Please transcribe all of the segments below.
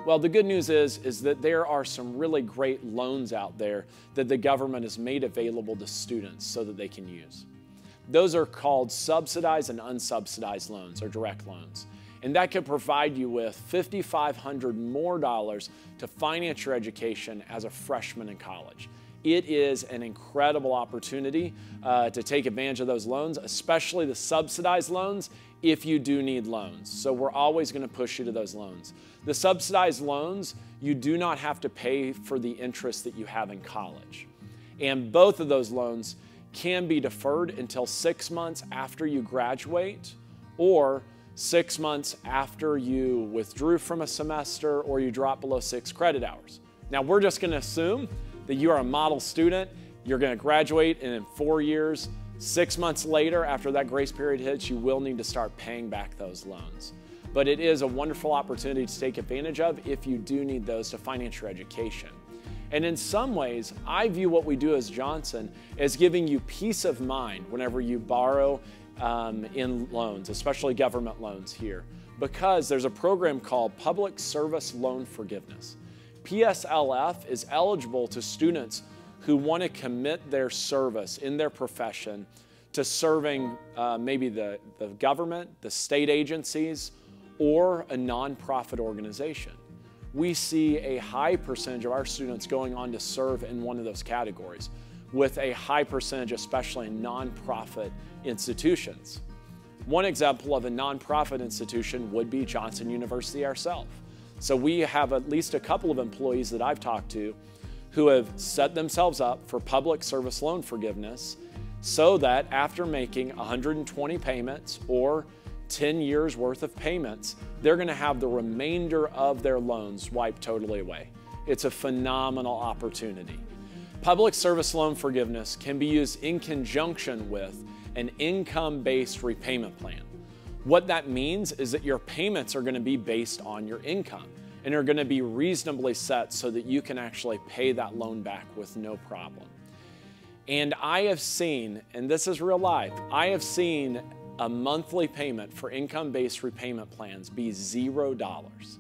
Well, the good news is that there are some really great loans out there that the government has made available to students so that they can use. Those are called subsidized and unsubsidized loans, or direct loans. And that could provide you with $5,500 more to finance your education as a freshman in college. It is an incredible opportunity to take advantage of those loans, especially the subsidized loans if you do need loans. So we're always going to push you to those loans. The subsidized loans, you do not have to pay for the interest that you have in college. And both of those loans can be deferred until 6 months after you graduate, or 6 months after you withdrew from a semester or you drop below 6 credit hours. Now, we're just going to assume that you are a model student, you're going to graduate, and in 4 years, 6 months later, after that grace period hits, you will need to start paying back those loans. But it is a wonderful opportunity to take advantage of if you do need those to finance your education. And in some ways, I view what we do as Johnson as giving you peace of mind whenever you borrow in loans, especially government loans here, because there's a program called Public Service Loan Forgiveness. PSLF is eligible to students who want to commit their service in their profession to serving maybe the government, the state agencies, or a nonprofit organization. We see a high percentage of our students going on to serve in one of those categories, with a high percentage, especially in nonprofit institutions. One example of a nonprofit institution would be Johnson University ourselves. So we have at least a couple of employees that I've talked to who have set themselves up for public service loan forgiveness so that after making 120 payments or 10 years worth of payments, they're going to have the remainder of their loans wiped totally away. It's a phenomenal opportunity. Public service loan forgiveness can be used in conjunction with an income-based repayment plan. What that means is that your payments are going to be based on your income and are going to be reasonably set so that you can actually pay that loan back with no problem. And I have seen, and this is real life, I have seen a monthly payment for income-based repayment plans be $0.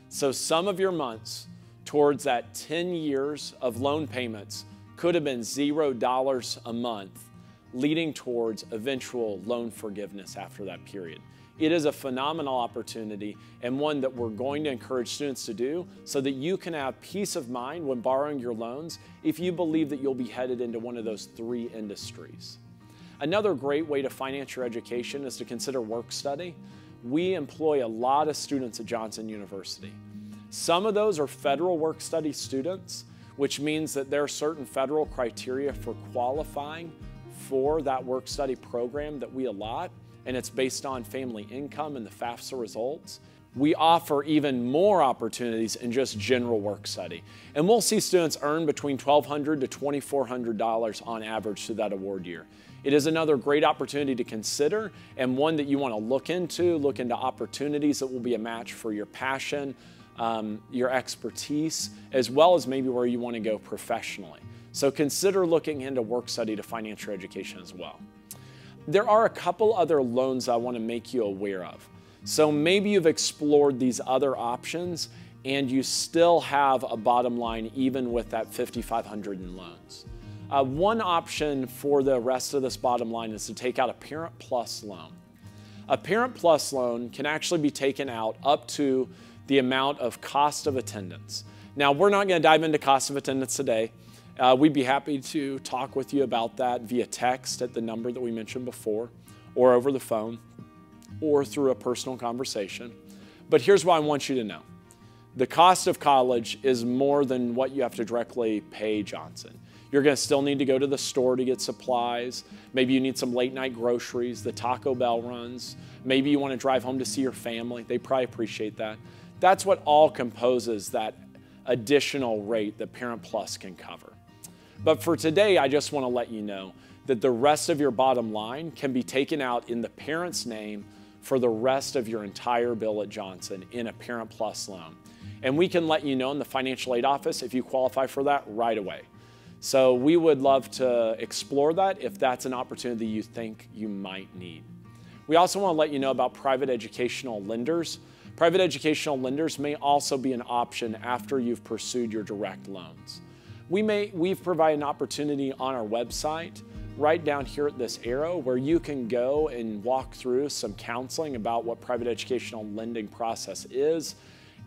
So some of your months towards that 10 years of loan payments could have been $0 a month, leading towards eventual loan forgiveness after that period. It is a phenomenal opportunity and one that we're going to encourage students to do so that you can have peace of mind when borrowing your loans if you believe that you'll be headed into one of those 3 industries. Another great way to finance your education is to consider work study. We employ a lot of students at Johnson University. Some of those are federal work study students, which means that there are certain federal criteria for qualifying for that work study program that we allot, and it's based on family income and the FAFSA results. We offer even more opportunities in just general work study. And we'll see students earn between $1,200 to $2,400 on average through that award year. It is another great opportunity to consider and one that you want to look into opportunities that will be a match for your passion, your expertise, as well as maybe where you want to go professionally. So consider looking into work study to finance your education as well. There are a couple other loans I want to make you aware of. So maybe you've explored these other options and you still have a bottom line even with that $5,500 in loans. One option for the rest of this bottom line is to take out a Parent Plus loan. A Parent Plus loan can actually be taken out up to the amount of cost of attendance. Now, we're not going to dive into cost of attendance today. We'd be happy to talk with you about that via text at the number that we mentioned before, or over the phone, or through a personal conversation. But here's what I want you to know. The cost of college is more than what you have to directly pay Johnson. You're going to still need to go to the store to get supplies. Maybe you need some late night groceries, the Taco Bell runs. Maybe you want to drive home to see your family. They probably appreciate that. That's what all composes that additional rate that Parent Plus can cover. But for today, I just want to let you know that the rest of your bottom line can be taken out in the parent's name for the rest of your entire bill at Johnson in a Parent Plus loan. And we can let you know in the financial aid office if you qualify for that right away. So we would love to explore that if that's an opportunity you think you might need. We also want to let you know about private educational lenders. Private educational lenders may also be an option after you've pursued your direct loans. We've provided an opportunity on our website right down here at this arrow where you can go and walk through some counseling about what private educational lending process is,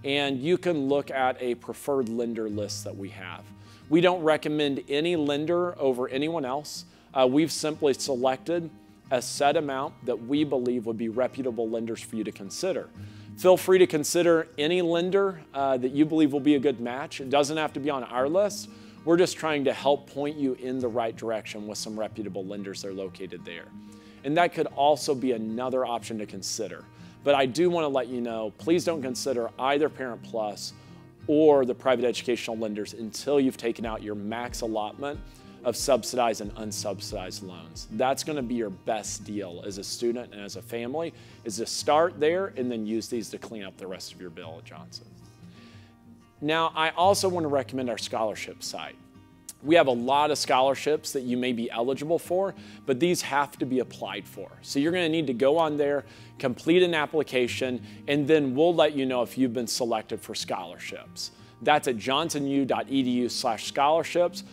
and you can look at a preferred lender list that we have. We don't recommend any lender over anyone else. We've simply selected a set amount that we believe would be reputable lenders for you to consider. Feel free to consider any lender that you believe will be a good match. It doesn't have to be on our list. We're just trying to help point you in the right direction with some reputable lenders that are located there. And that could also be another option to consider. But I do want to let you know, please don't consider either Parent Plus or the private educational lenders until you've taken out your max allotment of subsidized and unsubsidized loans. That's going to be your best deal as a student and as a family, is to start there and then use these to clean up the rest of your bill at Johnson. Now, I also want to recommend our scholarship site. We have a lot of scholarships that you may be eligible for, but these have to be applied for. So you're going to need to go on there, complete an application, and then we'll let you know if you've been selected for scholarships. That's at johnsonu.edu/scholarships.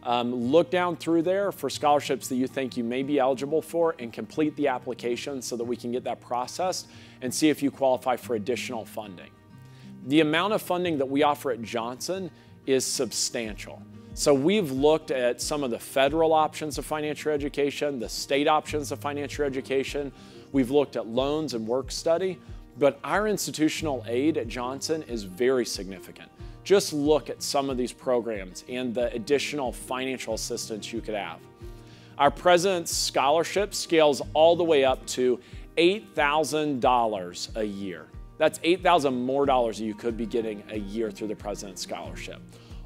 Look down through there for scholarships that you think you may be eligible for and complete the application so that we can get that processed and see if you qualify for additional funding. The amount of funding that we offer at Johnson is substantial. So we've looked at some of the federal options of financial education, the state options of financial education. We've looked at loans and work study, but our institutional aid at Johnson is very significant. Just look at some of these programs and the additional financial assistance you could have. Our President's Scholarship scales all the way up to $8,000 a year. That's $8,000 more dollars that you could be getting a year through the President's Scholarship.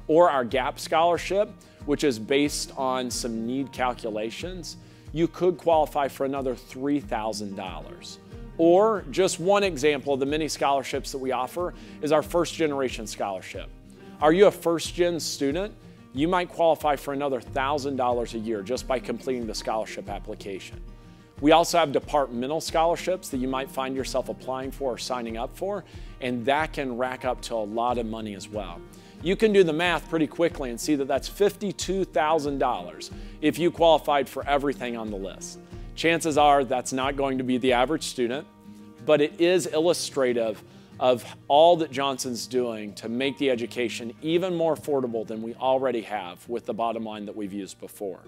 Or our GAP Scholarship, which is based on some need calculations, you could qualify for another $3,000. Or just one example of the many scholarships that we offer is our First Generation Scholarship. Are you a first-gen student? You might qualify for another $1,000 a year just by completing the scholarship application. We also have departmental scholarships that you might find yourself applying for or signing up for, and that can rack up to a lot of money as well. You can do the math pretty quickly and see that that's $52,000 if you qualified for everything on the list. Chances are that's not going to be the average student, but it is illustrative of all that Johnson's doing to make the education even more affordable than we already have with the bottom line that we've used before.